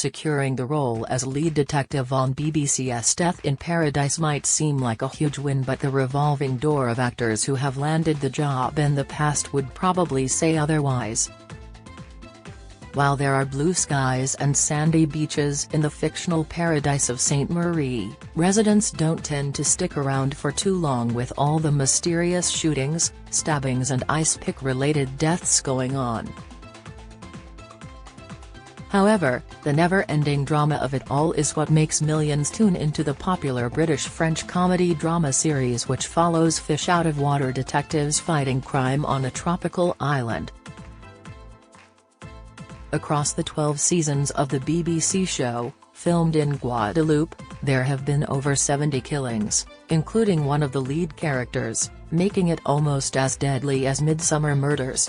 Securing the role as lead detective on BBC's Death in Paradise might seem like a huge win, but the revolving door of actors who have landed the job in the past would probably say otherwise. While there are blue skies and sandy beaches in the fictional paradise of St. Marie, residents don't tend to stick around for too long with all the mysterious shootings, stabbings and ice pick-related deaths going on. However, the never-ending drama of it all is what makes millions tune into the popular British-French comedy drama series, which follows fish-out-of-water detectives fighting crime on a tropical island. Across the 12 seasons of the BBC show, filmed in Guadeloupe, there have been over 70 killings, including one of the lead characters, making it almost as deadly as Midsomer Murders.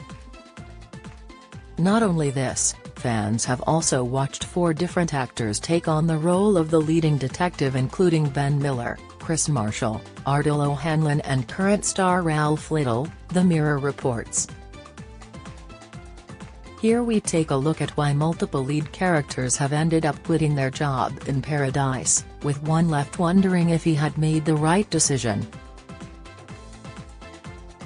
Not only this, fans have also watched 4 different actors take on the role of the leading detective, including Ben Miller, Chris Marshall, Ardal O'Hanlon and current star Ralph Little, The Mirror reports. Here we take a look at why multiple lead characters have ended up quitting their job in Paradise, with one left wondering if he had made the right decision.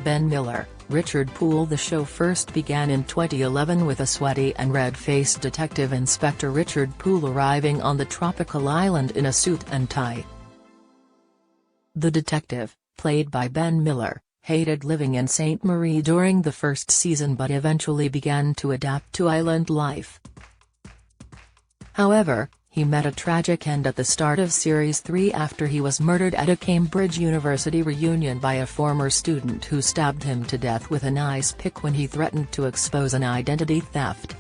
Ben Miller, Richard Poole. The show first began in 2011 with a sweaty and red-faced Detective Inspector Richard Poole arriving on the tropical island in a suit and tie. The detective, played by Ben Miller, hated living in St. Marie during the first season but eventually began to adapt to island life. However, he met a tragic end at the start of Series 3 after he was murdered at a Cambridge University reunion by a former student who stabbed him to death with an ice pick when he threatened to expose an identity theft.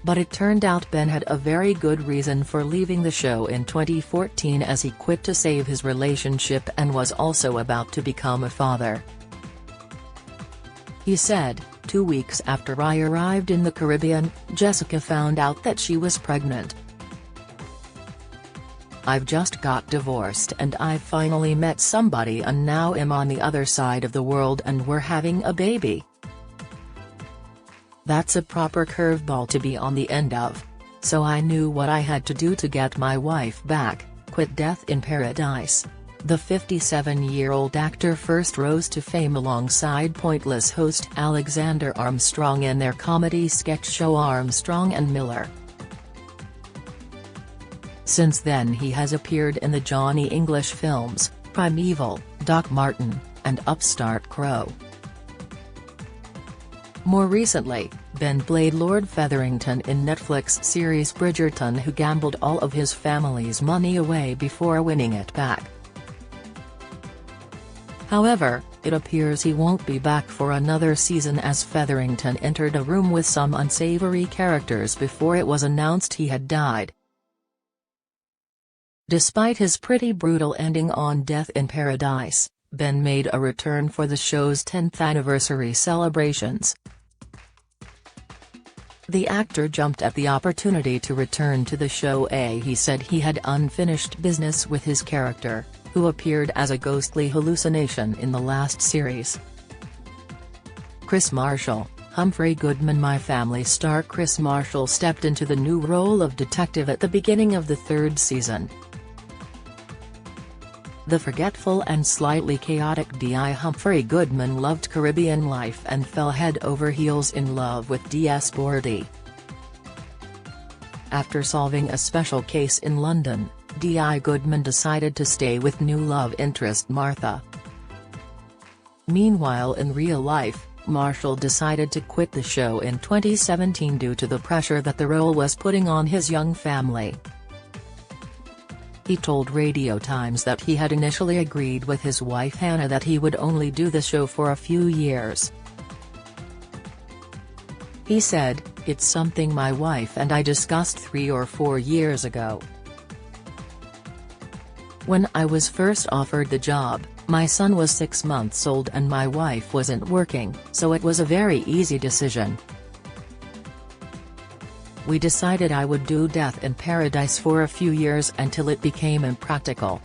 But it turned out Ben had a very good reason for leaving the show in 2014, as he quit to save his relationship and was also about to become a father. He said, 2 weeks after I arrived in the Caribbean, Jessica found out that she was pregnant. I've just got divorced and I've finally met somebody and now am on the other side of the world and we're having a baby. That's a proper curveball to be on the end of. So I knew what I had to do to get my wife back, quit Death in Paradise. The 57-year-old actor first rose to fame alongside Pointless host Alexander Armstrong in their comedy sketch show Armstrong and Miller. Since then he has appeared in the Johnny English films, Primeval, Doc Martin, and Upstart Crow. More recently, Ben played Lord Featherington in Netflix series Bridgerton, who gambled all of his family's money away before winning it back. However, it appears he won't be back for another season, as Featherington entered a room with some unsavory characters before it was announced he had died. Despite his pretty brutal ending on Death in Paradise, Ben made a return for the show's 10th anniversary celebrations. The actor jumped at the opportunity to return to the show. He said he had unfinished business with his character, who appeared as a ghostly hallucination in the last series. Chris Marshall, Humphrey Goodman. My Family star Chris Marshall stepped into the new role of detective at the beginning of the 3rd season. The forgetful and slightly chaotic D.I. Humphrey Goodman loved Caribbean life and fell head over heels in love with D.S. Bordy. After solving a special case in London, D.I. Goodman decided to stay with new love interest Martha. Meanwhile, in real life, Marshall decided to quit the show in 2017 due to the pressure that the role was putting on his young family. He told Radio Times that he had initially agreed with his wife Hannah that he would only do the show for a few years. He said, "It's something my wife and I discussed 3 or 4 years ago. When I was first offered the job, my son was 6 months old and my wife wasn't working, so it was a very easy decision. We decided I would do Death in Paradise for a few years until it became impractical.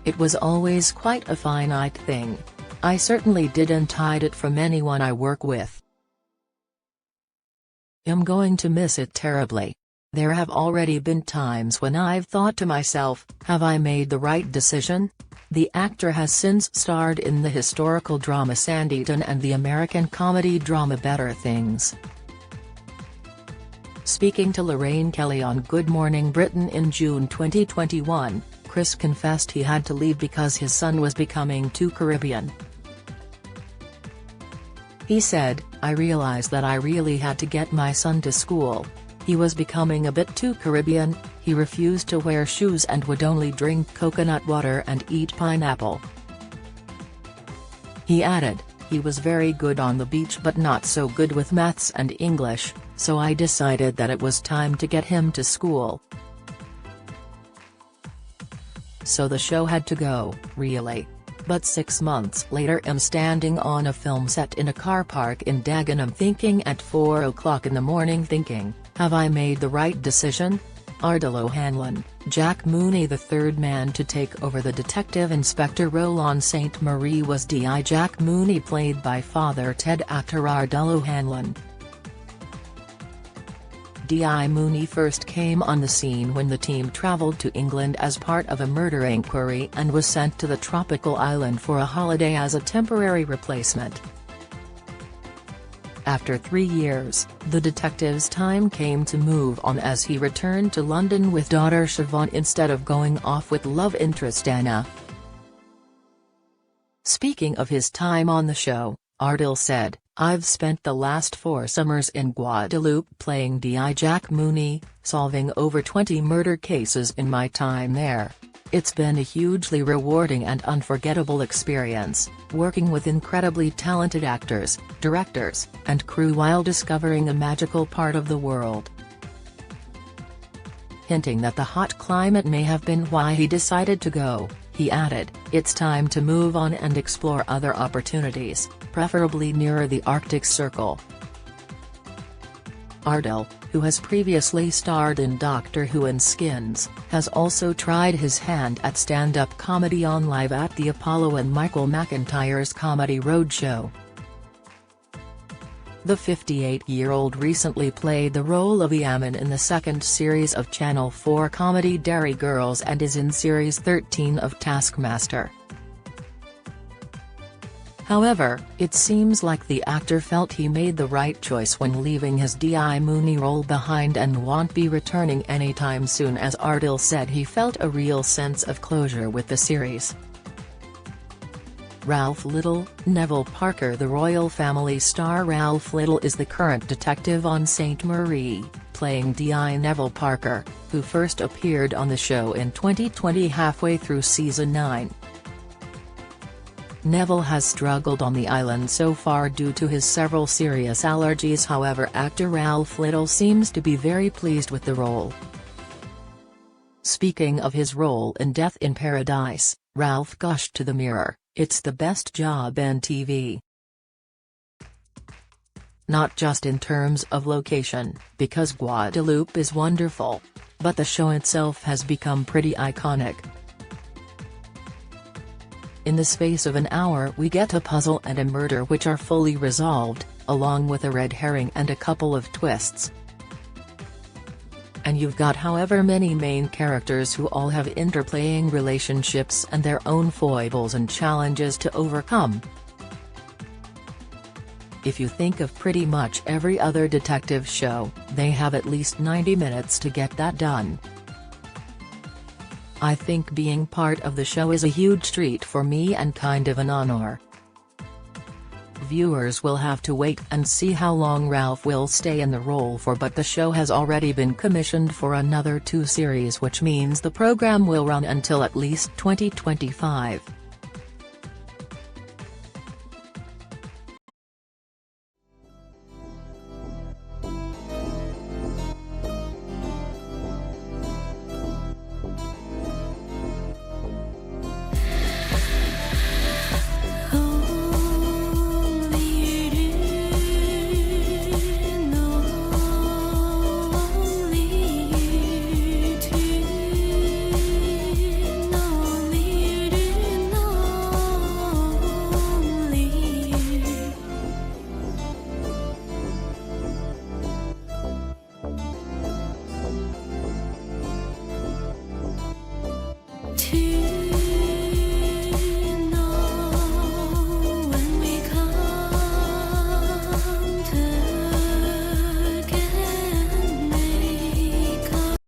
It was always quite a finite thing. I certainly didn't hide it from anyone I work with." "I'm going to miss it terribly. There have already been times when I've thought to myself, have I made the right decision?" The actor has since starred in the historical drama Sanditon and the American comedy drama Better Things. Speaking to Lorraine Kelly on Good Morning Britain in June 2021, Chris confessed he had to leave because his son was becoming too Caribbean. He said, "I realized that I really had to get my son to school. He was becoming a bit too Caribbean. He refused to wear shoes and would only drink coconut water and eat pineapple." He added, "He was very good on the beach but not so good with maths and English, so I decided that it was time to get him to school. So the show had to go, really. But 6 months later I'm standing on a film set in a car park in Dagenham thinking at 4 o'clock in the morning thinking, have I made the right decision?" Ardal O'Hanlon, Jack Mooney, the third man to take over the detective inspector role on St. Marie, was D.I. Jack Mooney, played by Father Ted actor Ardal O'Hanlon. D.I. Mooney first came on the scene when the team travelled to England as part of a murder inquiry and was sent to the tropical island for a holiday as a temporary replacement. After 3 years, the detective's time came to move on as he returned to London with daughter Siobhan instead of going off with love interest Anna. Speaking of his time on the show, Ardal said, "I've spent the last 4 summers in Guadeloupe playing D.I. Jack Mooney, solving over 20 murder cases in my time there. It's been a hugely rewarding and unforgettable experience, working with incredibly talented actors, directors, and crew while discovering a magical part of the world." Hinting that the hot climate may have been why he decided to go, he added, "It's time to move on and explore other opportunities, preferably nearer the Arctic Circle." Ardal, who has previously starred in Doctor Who and Skins, has also tried his hand at stand-up comedy on Live at the Apollo and Michael McIntyre's Comedy Roadshow. The 58-year-old recently played the role of Yaman in the second series of Channel 4 comedy Derry Girls and is in Series 13 of Taskmaster. However, it seems like the actor felt he made the right choice when leaving his D.I. Mooney role behind and won't be returning anytime soon, as Ardal said he felt a real sense of closure with the series. Ralph Little, Neville Parker. The royal family star Ralph Little is the current detective on St. Marie, playing D.I. Neville Parker, who first appeared on the show in 2020 halfway through season 9. Neville has struggled on the island so far due to his several serious allergies. However, actor Ralph Little seems to be very pleased with the role. Speaking of his role in Death in Paradise, Ralph gushed to the Mirror, "It's the best job in TV. Not just in terms of location, because Guadeloupe is wonderful. But the show itself has become pretty iconic. In the space of an hour we get a puzzle and a murder which are fully resolved, along with a red herring and a couple of twists. And you've got however many main characters who all have interplaying relationships and their own foibles and challenges to overcome. If you think of pretty much every other detective show, they have at least 90 minutes to get that done. I think being part of the show is a huge treat for me and kind of an honor. Viewers will have to wait and see how long Ralph will stay in the role for, but the show has already been commissioned for another 2 series, which means the program will run until at least 2025. 去。